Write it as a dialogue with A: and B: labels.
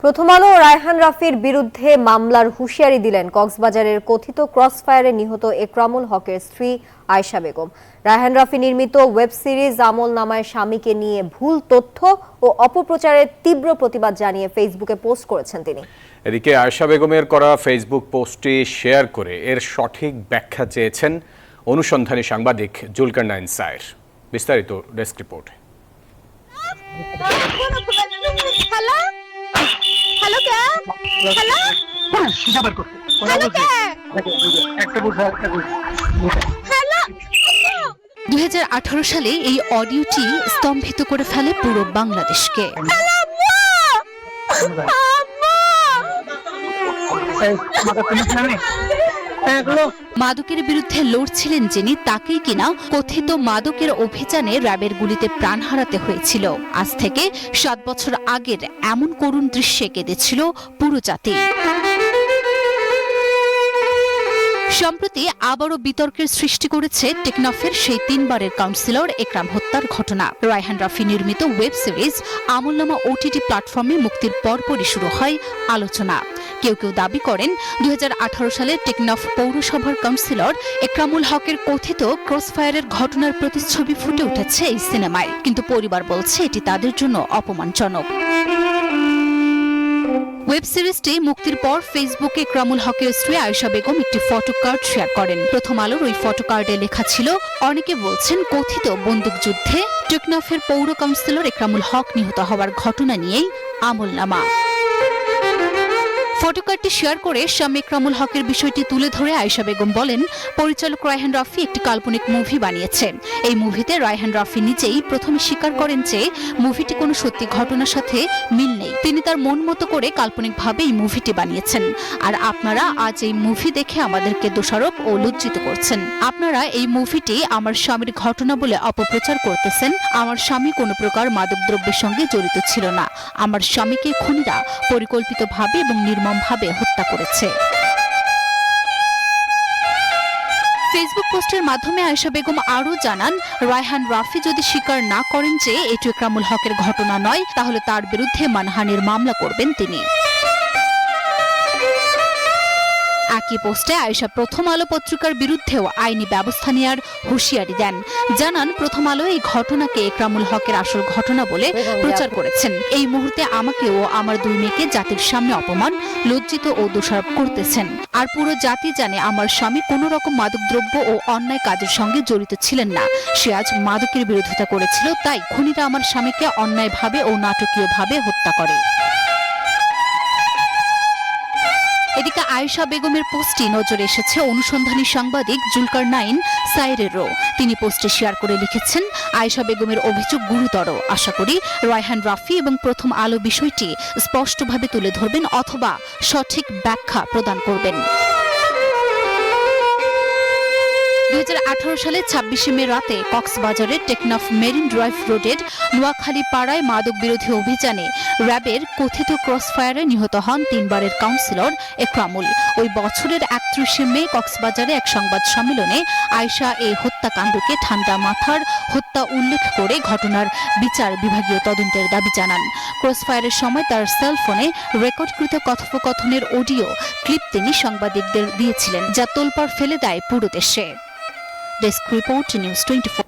A: প্রথম আলো রায়হান রাফির বিরুদ্ধে মামলার হুঁশিয়ারি দিলেন কক্সবাজারের কথিত ক্রসফায়ারে নিহত একরামুল হকের স্ত্রী আয়েশা বেগম। রায়হান রাফি নির্মিত ওয়েব সিরিজ আমলনামায় স্বামীকে নিয়ে ভুল তথ্য ও অপপ্রচারের তীব্র প্রতিবাদ জানিয়ে ফেসবুকে পোস্ট করেছেন তিনি।
B: এদিকে আয়েশা বেগমের করা ফেসবুক পোস্টটি শেয়ার করে এর সঠিক ব্যাখ্যা চেয়েছেন অনুসন্ধানী সাংবাদিক জুলকারনাইন সায়ের। বিস্তারিত ডেস্ক রিপোর্ট।
C: হ্যালো কে হ্যালো
D: হিসাবের করতে
C: হ্যালো কে
D: একটা বুঝা একটা বুঝা
E: 2018 সালে এই অডিওটি স্তম্ভিত করে ফেলে পুরো বাংলাদেশকে। মাদকের বিরুদ্ধে লড়ছিলেন যিনি, তাকেই কিনা কথিত মাদকের অভিযানে র্যাবের গুলিতে প্রাণ হারাতে হয়েছিল। আজ থেকে 7 বছর আগের এমন করুণ দৃশ্যে কেঁদেছিল পুরো জাতি। সম্প্রতি আবারও বিতর্কের সৃষ্টি করেছে টেকনাফের সেই 3 বারের কাউন্সিলর একরাম হত্যার ঘটনা। রায়হান রাফি নির্মিত ওয়েব সিরিজ আমলনামা ওটিটি প্ল্যাটফর্মে মুক্তির পরপরই শুরু হয় আলোচনা। কেউ কেউ দাবি করেন 2018 সালে টেকনাফ পৌরসভার কাউন্সিলর একরামুল হকের কথিত ক্রসফায়ারের ঘটনার প্রতিচ্ছবি ফুটে উঠেছে এই সিনেমায়, কিন্তু পরিবার বলছে এটি তাদের জন্য অপমানজনক। ওয়েব সিরিজটি মুক্তির পর ফেসবুকে একরামুল হকের স্ত্রী আয়েশা বেগম একটি ফটো কার্ড শেয়ার করেন। প্রথম আলোর ওই ফটো কার্ডে লেখা ছিল, অনেকে বলছেন কথিত বন্দুকযুদ্ধে টেকনাফের পৌর কাউন্সিলর একরামুল হক নিহত হওয়ার ঘটনা নিয়েই আমলনামা। ফটোকার্ডটি শেয়ার করে স্বামী একরামুল হকের বিষয়টি তুলে ধরে আয়েশা বেগম বলেন, পরিচালক রায়হান রাফি একটি কাল্পনিক মুভি বানিয়েছে। এই মুভিতে রায়হান রাফি নিজেই প্রথমে স্বীকার করেন যে মুভিটি কোনো সত্যি ঘটনার সাথে মিল নেই। তিনি তার মন মতো করে কাল্পনিকভাবে এই মুভিটি বানিয়েছেন। আর আপনারা আজ এই মুভি দেখে আমাদেরকে দোষারোপ ও লজ্জিত করছেন। আপনারা এই মুভিটি আমার স্বামীর ঘটনা বলে অপপ্রচার করতেছেন। আমার স্বামী কোনো প্রকার মাদকদ্রব্যের সঙ্গে জড়িত ছিল না। আমার স্বামীকে খুনিরা পরিকল্পিতভাবে এবং নির্মমভাবে হত্যা করেছে। ফেসবুক পোস্টের মাধ্যমে আয়েশা বেগম আরও জানান, রায়হান রাফি যদি স্বীকার না করেন যে এটি একরামুল হকের ঘটনা নয়, তাহলে তার বিরুদ্ধে মানহানির মামলা করবেন তিনি। একই পোস্টে আয়েশা প্রথম আলো পত্রিকার বিরুদ্ধেও আইনি ব্যবস্থা নেওয়ার হুঁশিয়ারি দেন। জানান, প্রথম আলো এই ঘটনাকে একরামুল হকের আসল ঘটনা বলে প্রচার করেছেন। এই মুহূর্তে আমাকে ও আমার 2 মেয়েকে জাতির সামনে অপমান, লজ্জিত ও দোষারোপ করতেছেন। আর পুরো জাতি জানে আমার স্বামী কোনো রকম মাদকদ্রব্য ও অন্যায় কাজের সঙ্গে জড়িত ছিলেন না। সে আজ মাদকের বিরোধিতা করেছিল, তাই খুনিরা আমার স্বামীকে অন্যায়ভাবে ও নাটকীয়ভাবে হত্যা করে। এদিকে আয়েশা বেগমের পোস্টটি নজরে এসেছে অনুসন্ধানী সাংবাদিক জুলকারনাইন সায়েরেরও। তিনি পোস্টে শেয়ার করে লিখেছেন, আয়েশা বেগমের অভিযোগ গুরুতর। আশা করি রায়হান রাফি এবং প্রথম আলো বিষয়টি স্পষ্টভাবে তুলে ধরবেন অথবা সঠিক ব্যাখ্যা প্রদান করবেন। 2018 সালে 26 মে রাতে কক্সবাজারের টেকনাফ মেরিন ড্রাইভ রোডের নোয়াখালী পাড়ায় মাদক বিরোধী অভিযানে র্যাবের কথিত ক্রসফায়ারে নিহত হন 3 বারের কাউন্সিলর একরামুল। ওই বছরের 31 মে কক্সবাজারে এক সংবাদ সম্মেলনে আয়েশা এই হত্যাকাণ্ডকে ঠান্ডা মাথার হত্যা উল্লেখ করে ঘটনার বিচার বিভাগীয় তদন্তের দাবি জানান। ক্রসফায়ারের সময় তার সেলফোনে রেকর্ডকৃত কথোপকথনের অডিও ক্লিপ তিনি সাংবাদিকদের দিয়েছিলেন, যা তোলপাড় ফেলে দেয় পুরো দেশে। Desk report, news 24।